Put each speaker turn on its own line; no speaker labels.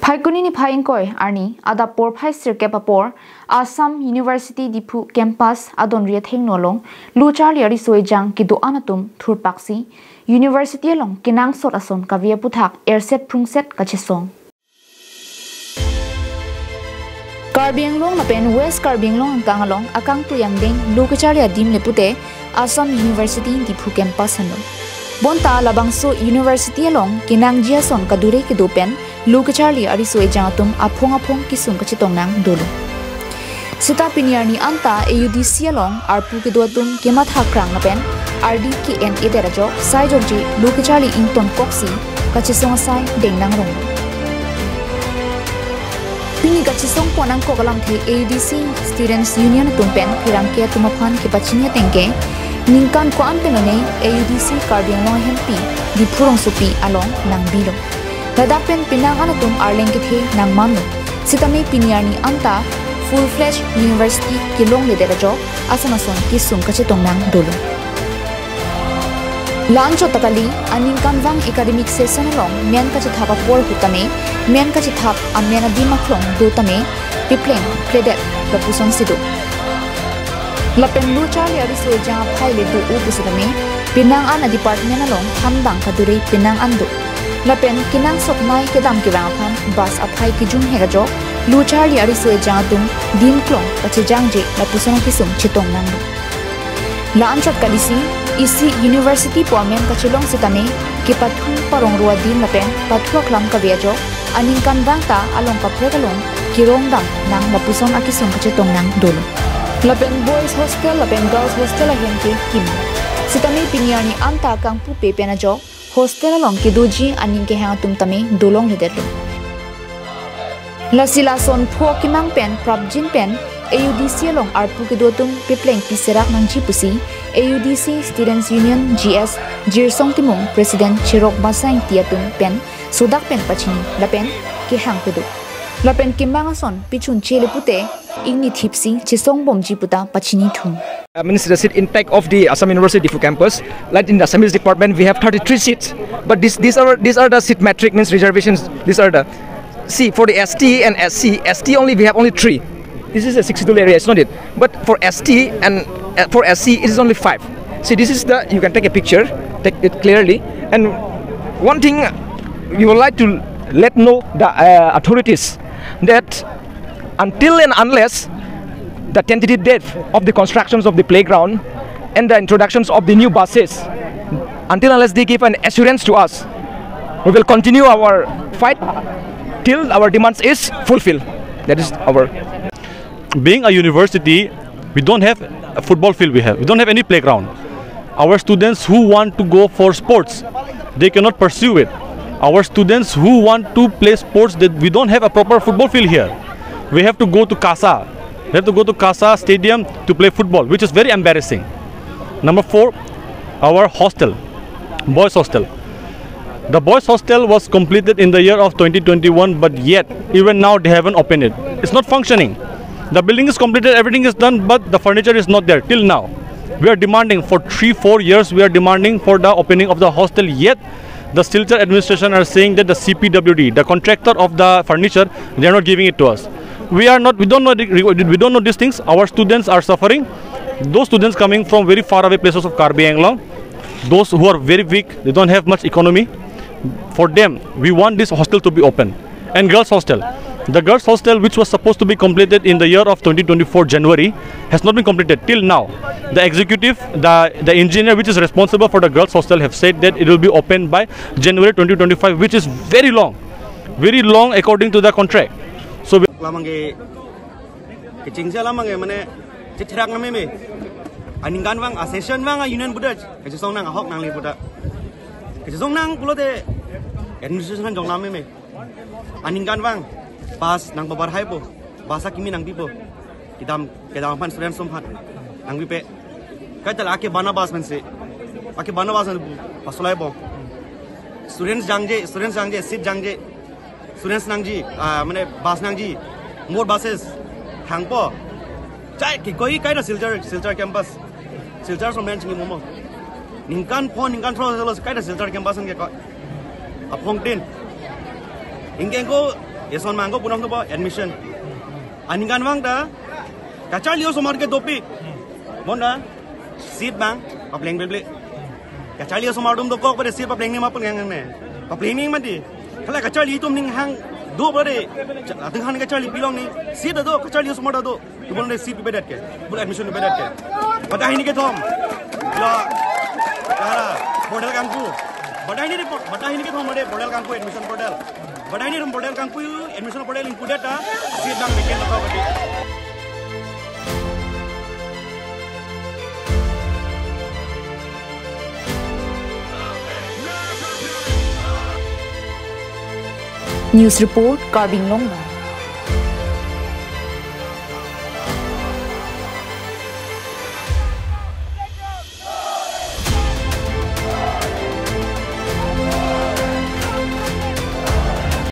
Phaikuni ni phaingkoi arni adapor phaisir kepapor Assam University Diphu Campus adon ria thengnolong lu charli ariso jang kidu anatum thurpaksi University long kinang sot ason kavia puthak airset phungset kachisong Karbianglong mapen West Karbianglong kangalong akang tuyang ding lu charli adim lepute Assam University Diphu Campus hano Bonta labangso University long kinang jiason kadure kidupen Luke Charlie ariso jangatum apong kisung kachitong nang dolo. Sita piniarni anta AUDC along arpu kiduatum kemat hakrang napen RDKN ederajo sai jogji Luke Charlie ington koksi kachisong sai deng nang rong. Pini kachisong ponang kokalam the AUDC Students Union tumpen pirangke tumaphan kipachinya tengke ningkan ko ampenone AUDC Karbianglong hempi di purong supi along nang bilong. Ladapen pinang anatum arleng kithe nang manu sitame piniarni anta full-fledged university kilong lederajo asamason kisung kachitong nang dolo. Lancho takali aning kanwang academic session along men kachithapa por hutame men kachithap amena dimaklong dotame pipleng pledet propusong sidu. Lapen lu charli ariso jang phaile du upusitame pinang ana department along hamdang kadure pinang ando. Lapen kinang soknai kedam kiwangpan bas aphai kijung herajo lu charli ariso jangatum dimklong kachijangje lapusong kisum chitong nang la anchot kalisi isi university poamen kachilong sitame kipathu parong ruwa dim lapen pathuak lam kabiajo aning kanbangta along kapregalong kirongdam nang lapusong akisong kachitong nang dolo lapen boys hostel lapen girls hostel ahenke kim sitame piniani anta kangpu pepenajo Hostel along kiduji aning ke hangatum tame dolong hedetlo. Lasila son pho kimang pen prabjin pen AUDC along arpu kidotum pipleng piserak nang chipusi AUDC Students Union GS Jirsong Timung President Chirok Basang Tiatum pen sudak pen pachini lapen ke hang pedu. Lapen kimbangason pichun chelepute ingni thipsi chisong bomji puta pachini thum.
Minister, the seat intake of the Assam University Diphu Campus, like in the Assamese department, we have 33 seats. But these are the seat metric, means reservations. These are the for the ST and ST only we have only 3. This is a 62 area, it's not it. But for ST and for SC it is only 5. See, this is the you can take a picture, take it clearly. And one thing we would like to let know the authorities that until and unless the tentative date of the constructions of the playground and the introductions of the new buses, until unless they give an assurance to us, we will continue our fight till our demands is fulfilled. That is our.
Being a university, we don't have a football field. We don't have any playground. Our students who want to go for sports, they cannot pursue it. Our students who want to play sports, we don't have a proper football field here. We have to go to Casa. We have to go to Casa Stadium to play football, which is very embarrassing. Number 4, our hostel, boys hostel. The boys hostel was completed in the year of 2021, but yet, even now they haven't opened it. It's not functioning. The building is completed, everything is done, but the furniture is not there till now. We are demanding for 3-4 years, we are demanding for the opening of the hostel, yet the Silchar administration are saying that the CPWD, the contractor of the furniture, they are not giving it to us. We don't know these things. Our students are suffering. Those students coming from very far away places of Karbianglong, those who are very weak, they don't have much economy. For them, we want this hostel to be open. And girls hostel. The girls hostel, which was supposed to be completed in the year of 2024 January, has not been completed till now. The executive, the engineer which is responsible for the girls hostel have said that it will be opened by January 2025, which is very long according to the contract. So
lamange kecingja lamange mane citrak name me aningan wang association wang union budak kecong nang ahok nang le budak kecong nang pulote administration jong name me aningan wang pas nang babar hai po basa kimi nang bipo kedam pan student sompat nang bipe kaital ake bana bas mense ake bana bas pasolai bo students jangje seat jangje students nangji mane bus nangji more buses hangpo chai ki koi kai da silchar campus silchar so mench ngi momo ningkan thro kai da silchar campus nge ko apong tin ingeng ko Yason mangko punong to admission. Aningan wang ta kachal yo somar ke topic. Monda seat bang papleng bele. Kachal yo somar dum to kok pada seat papleng ni mapun ngang ne. Papleng ni mati. Kalau kachal itu ning hang do pada tengah ni kachal pilong ni seat do kachal yo somar do. Tu boleh seat bedat ke. Boleh admission bedat ke. Pada ini ke tom. Lo kara model kangku. Pada ini ke tom model kangku admission portal. Pada ini model kangku admission portal included ta seat bang bikin apa bagi.
News report Carbing Longa.